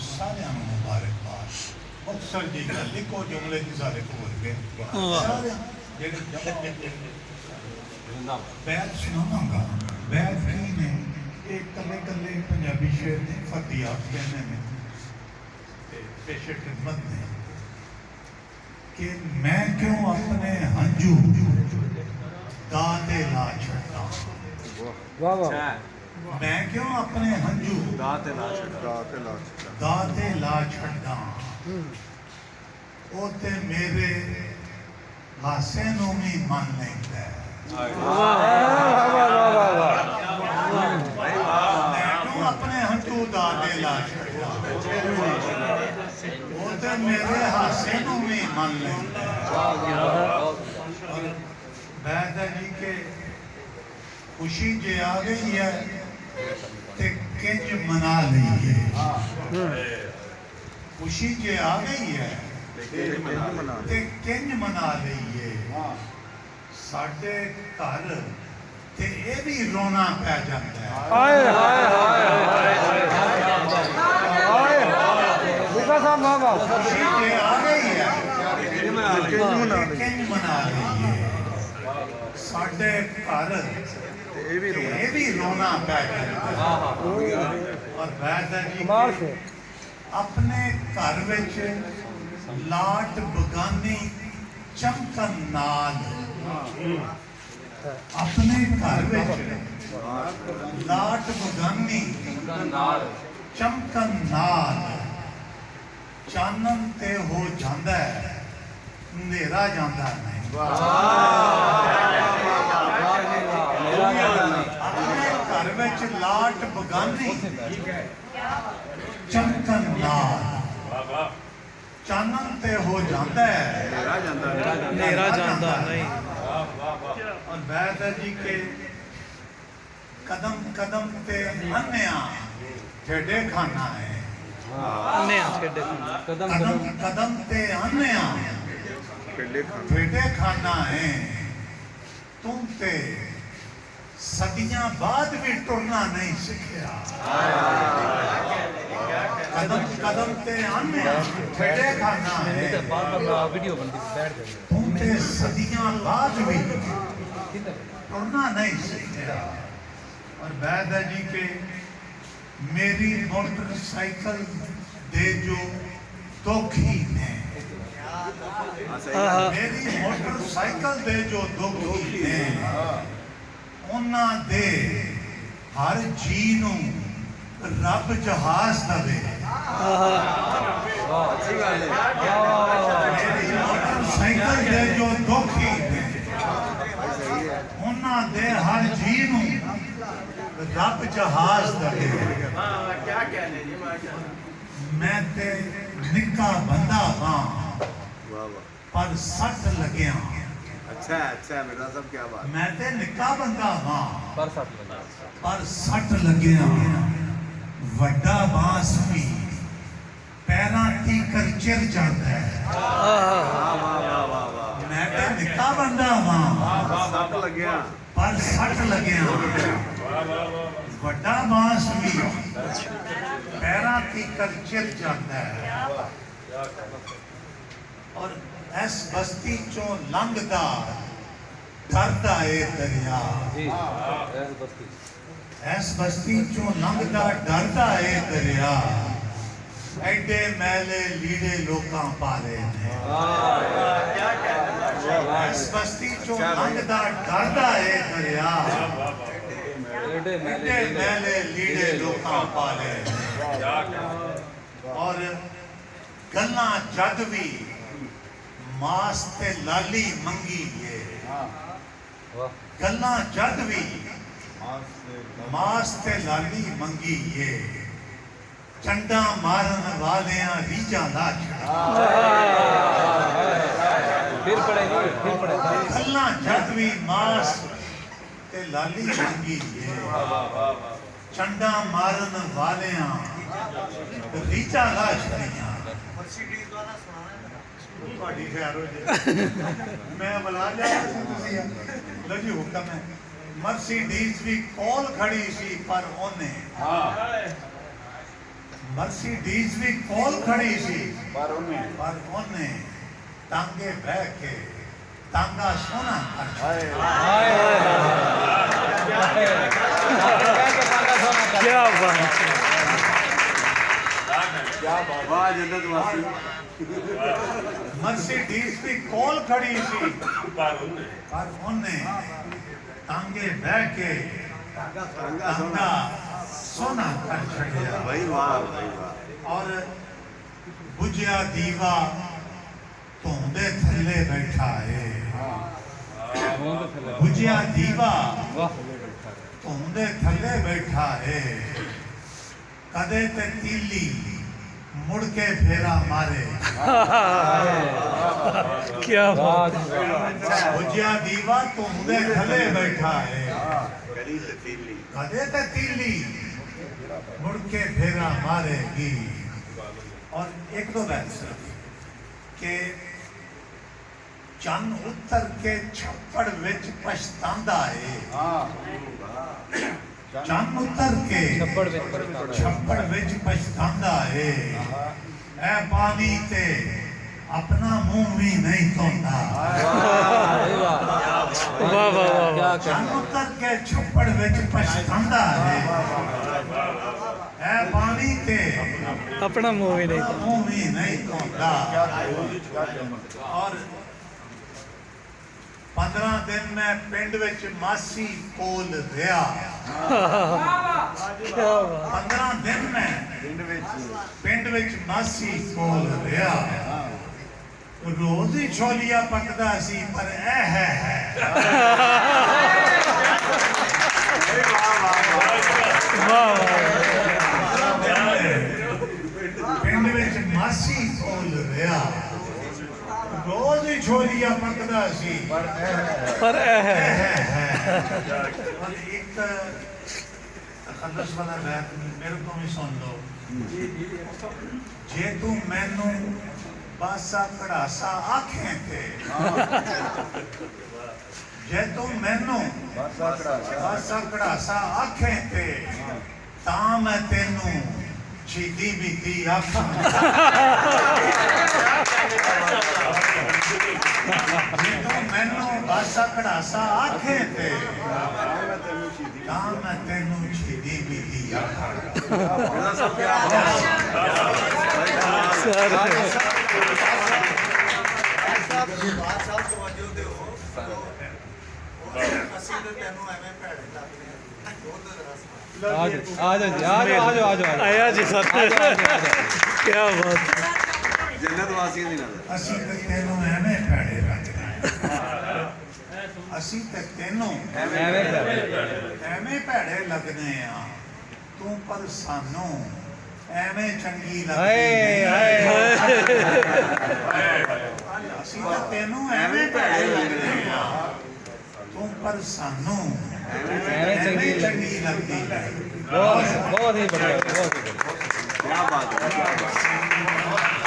सारे मुबारकबाद। मुख्तसर जी गल लिखो जुमले की सारे भूल गए बैत सुनावांगा। बैत की ने एक कले कले पंजाबी शेर ने फतिया कहने में पेशे खिदमत ने कि मैं क्यों अपने हंजू दाते ला छड़ता। मैं क्यों अपने हंजू दाते ला छड़दा। ओ ते मेरे हासे नू भी मन लैंदा है। मैं क्यों अपने हंजू दाते ला छड़दा। ओ ते मेरे हासे नू भी मन लैंदा है। और बैदा जी के खुशी जे आ गई है ते किंज मना ली है। खुशी जे आ गई है ते किंज मना ली है। साडे घर ते ये भी रोना पै जाता है। खुशी जे आ गई है किंज मना ली है। साडे घर ये भी रोना पै जाता है। और बैदा जी अपने घर विच लाट बगानी चमकन नाल। अपने घर विच लाट बगानी चमकन नाल चानन ते हो जांदा है अंधेरा जांदा नहीं। अपने घर विच लाट बगानी चमकन नाल चानन ते हो जाता है अंधेरा जाता नहीं। और बैदा जी के कदम कदम ते अन्या ठेडे खाना है। कदम कदम ते अन्या ठेडे खाना है। तुम ते सदियां बाद भी टुरना नहीं सीखा। कदम कदम ते आने ठेडे खाना है। तुम ते सदियां बाद भी टुरना नहीं सीखा। और बैदा जी के मेरी मोटरसाइकिल दे जो दुखी ने। मेरी मोटरसाइकिल दे जो दुखी ने उन्ना दे हर जी नू रब जहाज दवे। मेरी मोटरसाइकिल दे जो दुखी ने उन्ना दे हर जी नू रब जहाज दवे। मैं ते निक्का बंदा हां पर सट लग्या। अच्छा मेरा सब क्या बात। मैं ते निक्का बंदा हां पर सट लग्या। वड्डा बांस भी पैरां तीकर चिर जाता है। मैं ते निक्का बंदा हां पर सट लग्या। वड्डा बांस भी पैरां तीकर चिर जाता है। और इस बस्ती चो लंघदा डरदा ए दरिया। इस बस्ती चो लंघदा डरदा ए दरिया। एडे मैले लीड़े लोकां पाले ने। इस बस्ती चो लंघदा डरदा ए दरिया। एडे मैले लीड़े लोकां पाले ने। और गल्लां जद भी मास ते लाली मंगी है। गल्लां जद भी मास ते लाली मंगी है। चंडा मारन वालियां रीजा ला छड़ा। गल्लां जद भी मास ते लाली मंगी है। चंडा मारन वालियां रीजा ला छड़ियां। मैं बुला लिया लजी हुक्म है। मर्सिडीज भी कोल खड़ी सी पर ओने ਮਰਸੀਡੀਜ਼ ਵੀ ਕੋਲ ਖੜੀ ਸੀ ਪਰ ਉਹਨੇ ਟਾਂਗੇ ਬਹਿ ਕੇ ਟਾਂਗਾ ਸੋਨਾ हाय हाय क्या बात वाह जन्नत वासी ਮਰਸੀਡੀਜ਼ ਵੀ ਕੋਲ ਖੜੀ ਸੀ ਪਰ ਉਹਨੇ ਟਾਂਗੇ ਬਹਿ ਕੇ ਟਾਂਗਾ ਸੋਨਾ ਕਰ ਛੱਡਿਆ भाई वाह ਔਰ ਬੁਝਿਆ ਦੀਵਾ ਧੁੰਦੇ ਥੱਲੇ ਬੈਠਾ ਏ ਬੁਝਿਆ ਦੀਵਾ ਧੁੰਦੇ ਥੱਲੇ ਬੈਠਾ ਏ ਕਦੇ ਤੇ ਤੀਲੀ ਮੁੜ ਕੇ ਫੇਰਾ ਮਾਰੇ क्या बात ਬੁਝਿਆ ਦੀਵਾ ਧੁੰਦੇ ਥੱਲੇ ਬੈਠਾ ਏ करी ततीली ਕਦੇ ਤੇ ਤੀਲੀ ਮੁੜ ਕੇ ਫੇਰਾ ਮਾਰੇਗੀ और एक दो बैत सिर्फ कि चंद उतर के छप्पड़ विच पछतांदा है चंद उतर के छप्पड़ विच पछतांदा है ऐ पानी ते अपना मुंह भी नहीं धोंदा वाह वाह चंद उतर के छप्पड़ विच पछतांदा है ऐ पानी ते अपना मुंह ही नहीं मुंह भी नहीं धोंदा और 15 दिन मैं पिंड विच मासी कोल रहा 15 दिन मैं पिंड विच मासी कोल रहा रोज ही छोलिया पकदा सी पर ऐ है पिंड विच मासी कोल रहा रोज ही छोलिया पकदा सी पर और एक तखल्लुस वाला बैत मेरे को भी सुन लो जे तू मैनू बासा कड़ासा आखें थे जे तू मैनू बासा कड़ासा आखें थे ता मैं तेनू छीदी बीती आखां जे तू मैनू बासा कड़ासा आखे थे तां मैं तेनू छीदी बीती आखां आया जी सर क्या बात जन्नत वासियों दी नजर ਅਸੀਂ ਤੇ ਤੈਨੂੰ ਐਵੇਂ ਭੈੜੇ ਲੱਗਦੇ ਅਸੀਂ ਤੇ ਤੈਨੂੰ ਐਵੇਂ ਭੈੜੇ ਲੱਗਦੇ ਆ ਤੂੰ ਪਰ ਸਾਨੂੰ ਐਵੇਂ ਚੰਗੀ ਲੱਗਦੀ ਅਸੀਂ ਤੇ ਤੈਨੂੰ ਐਵੇਂ ਭੈੜੇ ਲੱਗਦੇ ਆ ਤੂੰ ਪਰ ਸਾਨੂੰ ਐਵੇਂ ਚੰਗੀ ਲੱਗਦੀ बहुत ही बढ़िया बहुत ही बढ़िया क्या बात है